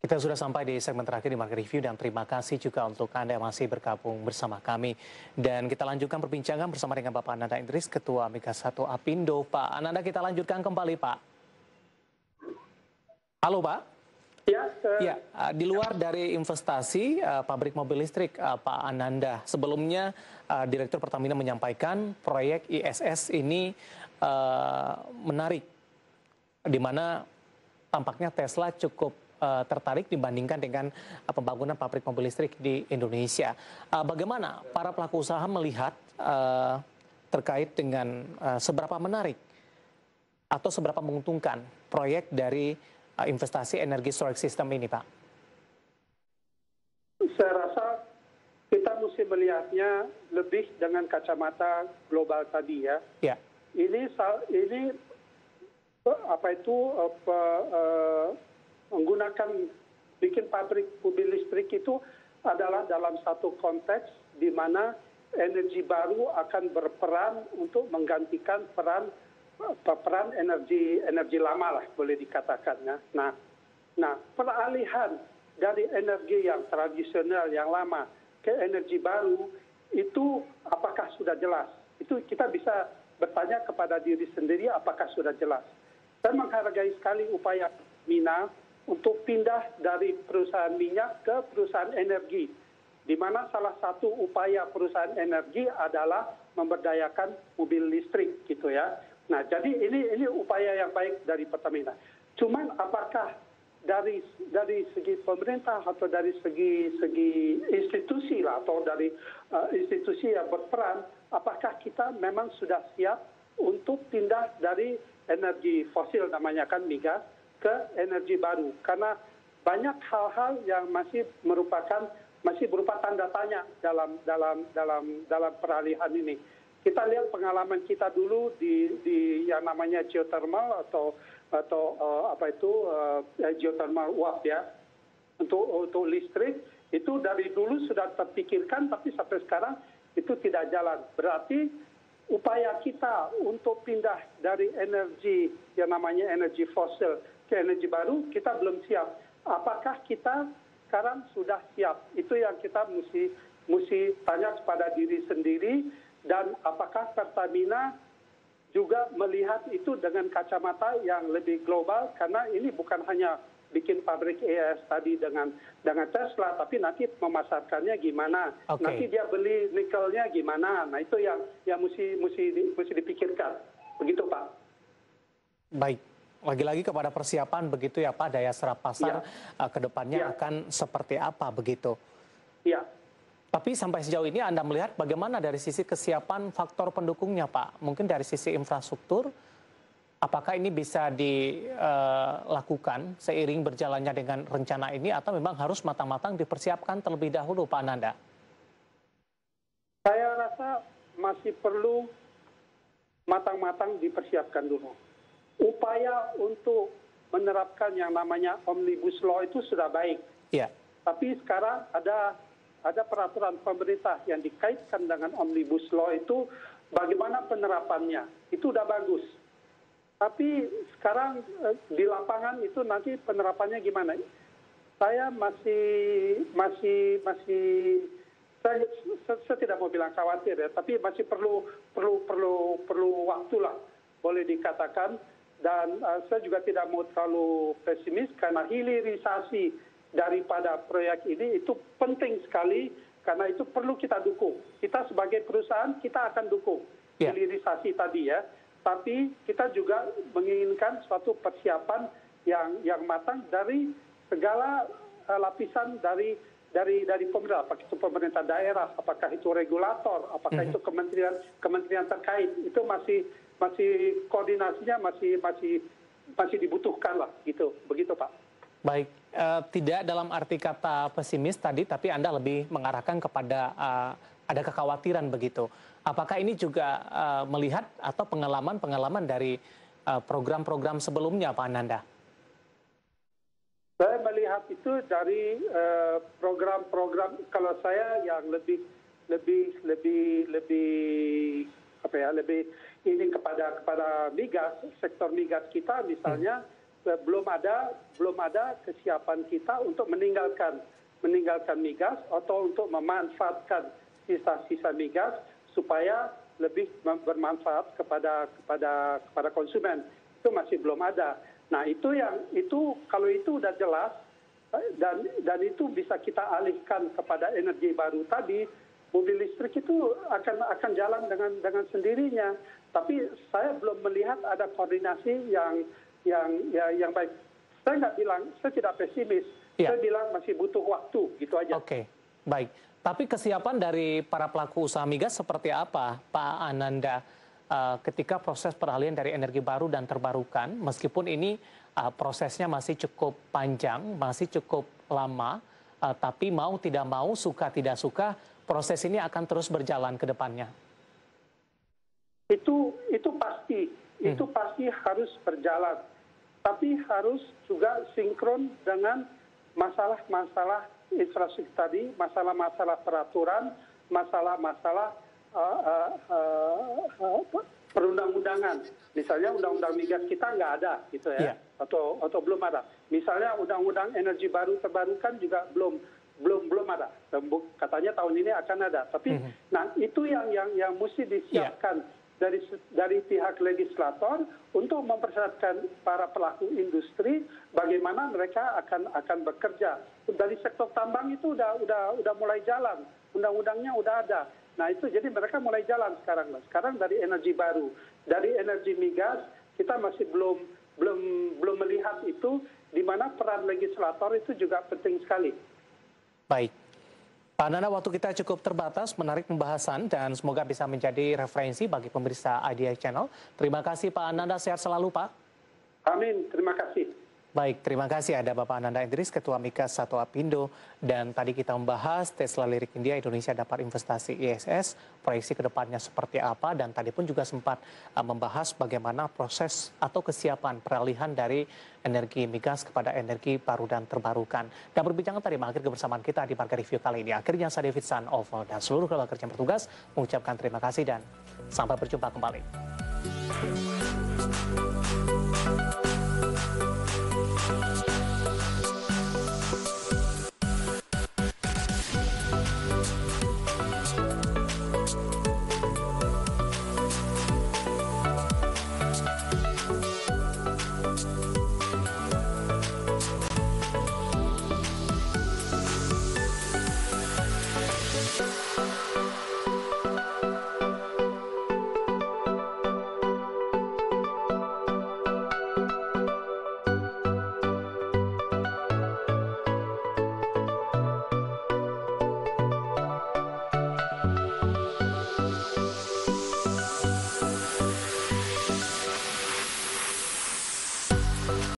Kita sudah sampai di segmen terakhir di Market Review dan terima kasih juga untuk Anda yang masih bergabung bersama kami. Dan kita lanjutkan perbincangan bersama dengan Bapak Ananda Idris, Ketua Mega 1 Apindo. Pak Ananda, kita lanjutkan kembali, Pak. Halo, Pak. Ya, di luar dari investasi pabrik mobil listrik, Pak Ananda, sebelumnya Direktur Pertamina menyampaikan proyek ISS ini menarik, di mana tampaknya Tesla cukup tertarik dibandingkan dengan pembangunan pabrik mobil listrik di Indonesia. Bagaimana para pelaku usaha melihat terkait dengan seberapa menarik atau seberapa menguntungkan proyek dari investasi energi storage system ini, Pak? Saya rasa kita mesti melihatnya lebih dengan kacamata global tadi ya. Ya. Ini menggunakan bikin pabrik mobil listrik itu adalah dalam satu konteks di mana energi baru akan berperan untuk menggantikan peran energi lama lah boleh dikatakan ya. Nah peralihan dari energi yang tradisional yang lama ke energi baru itu apakah sudah jelas? Itu kita bisa bertanya kepada diri sendiri apakah sudah jelas. Saya menghargai sekali upaya Mina untuk pindah dari perusahaan minyak ke perusahaan energi, di mana salah satu upaya perusahaan energi adalah memberdayakan mobil listrik, gitu ya. Nah, jadi ini upaya yang baik dari Pertamina. Cuman apakah dari segi pemerintah atau dari segi institusi lah atau dari institusi yang berperan, apakah kita memang sudah siap untuk pindah dari energi fosil namanya kan migas ke energi baru, karena banyak hal-hal yang masih berupa tanda tanya dalam peralihan ini. Kita lihat pengalaman kita dulu di yang namanya geothermal atau geothermal uap ya, untuk listrik itu dari dulu sudah terpikirkan tapi sampai sekarang itu tidak jalan. Berarti upaya kita untuk pindah dari energi yang namanya energi fosil ke energi baru, kita belum siap. Apakah kita sekarang sudah siap? Itu yang kita mesti tanya kepada diri sendiri, dan apakah Pertamina juga melihat itu dengan kacamata yang lebih global, karena ini bukan hanya bikin pabrik ES tadi dengan Tesla, tapi nanti memasarkannya gimana, nanti dia beli nikelnya gimana. Nah itu yang mesti dipikirkan, begitu Pak. Baik. Lagi-lagi kepada persiapan begitu ya Pak, daya serap pasar ke depannya akan seperti apa begitu. Iya. Tapi sampai sejauh ini Anda melihat bagaimana dari sisi kesiapan faktor pendukungnya Pak? Mungkin dari sisi infrastruktur, apakah ini bisa dilakukan seiring berjalannya dengan rencana ini atau memang harus matang-matang dipersiapkan terlebih dahulu Pak Ananda? Saya rasa masih perlu matang-matang dipersiapkan dulu. Upaya untuk menerapkan yang namanya Omnibus Law itu sudah baik. Ya. Tapi sekarang ada peraturan pemerintah yang dikaitkan dengan Omnibus Law itu, bagaimana penerapannya. Itu udah bagus. Tapi sekarang di lapangan itu nanti penerapannya gimana? Saya saya tidak mau bilang khawatir ya, tapi masih perlu waktu lah, boleh dikatakan. Dan saya juga tidak mau terlalu pesimis, karena hilirisasi daripada proyek ini itu penting sekali, karena itu perlu kita dukung. Kita sebagai perusahaan kita akan dukung hilirisasi tadi ya, tapi kita juga menginginkan suatu persiapan yang matang dari segala lapisan dari pemerintah, apakah itu pemerintah daerah, apakah itu regulator, apakah itu kementerian terkait. Itu masih koordinasinya masih dibutuhkan lah, gitu, begitu Pak. Baik, tidak dalam arti kata pesimis tadi, tapi Anda lebih mengarahkan kepada ada kekhawatiran begitu. Apakah ini juga melihat atau pengalaman dari program-program sebelumnya Pak Ananda? Saya melihat itu dari program-program, kalau saya yang lebih ini kepada migas, sektor migas kita misalnya, belum ada kesiapan kita untuk meninggalkan migas atau untuk memanfaatkan sisa-sisa migas supaya lebih bermanfaat kepada konsumen. Itu masih belum ada. Nah, itu kalau itu udah jelas dan itu bisa kita alihkan kepada energi baru tadi, mobil listrik itu akan jalan dengan sendirinya. Tapi saya belum melihat ada koordinasi yang baik. Saya tidak pesimis. Ya. Saya bilang masih butuh waktu, gitu aja. Oke, baik. Tapi kesiapan dari para pelaku usaha migas seperti apa, Pak Ananda, ketika proses peralihan dari energi baru dan terbarukan, meskipun ini prosesnya masih cukup panjang, masih cukup lama, tapi mau tidak mau, suka tidak suka, proses ini akan terus berjalan ke depannya. Itu pasti harus berjalan, tapi harus juga sinkron dengan masalah-masalah infrastruktur tadi, masalah-masalah peraturan, masalah-masalah perundang-undangan. Misalnya undang-undang migas kita nggak ada, gitu ya, atau belum ada. Misalnya undang-undang energi baru terbarukan juga belum ada. Katanya tahun ini akan ada. Tapi, nah itu yang mesti disiapkan dari pihak legislator untuk mempersiapkan para pelaku industri bagaimana mereka akan bekerja. Dari sektor tambang itu udah mulai jalan, undang-undangnya udah ada. Nah itu jadi mereka mulai jalan sekarang. Sekarang dari energi baru, dari energi migas kita masih belum melihat itu, di mana peran legislator itu juga penting sekali. Baik. Pak Ananda, waktu kita cukup terbatas, menarik pembahasan dan semoga bisa menjadi referensi bagi pemirsa IDI Channel. Terima kasih Pak Ananda, sehat selalu Pak. Amin, terima kasih. Baik, terima kasih ada Bapak Ananda Idris, Ketua Migas Satwa Apindo. Dan tadi kita membahas Tesla Lirik India, Indonesia dapat investasi ISS, proyeksi ke depannya seperti apa. Dan tadi pun juga sempat membahas bagaimana proses atau kesiapan peralihan dari energi migas kepada energi baru dan terbarukan. Dan berbincang tadi mengakhiri kebersamaan kita di Marga Review kali ini. Akhirnya saya David San Oval dan seluruh keluarga kerja yang bertugas mengucapkan terima kasih dan sampai berjumpa kembali.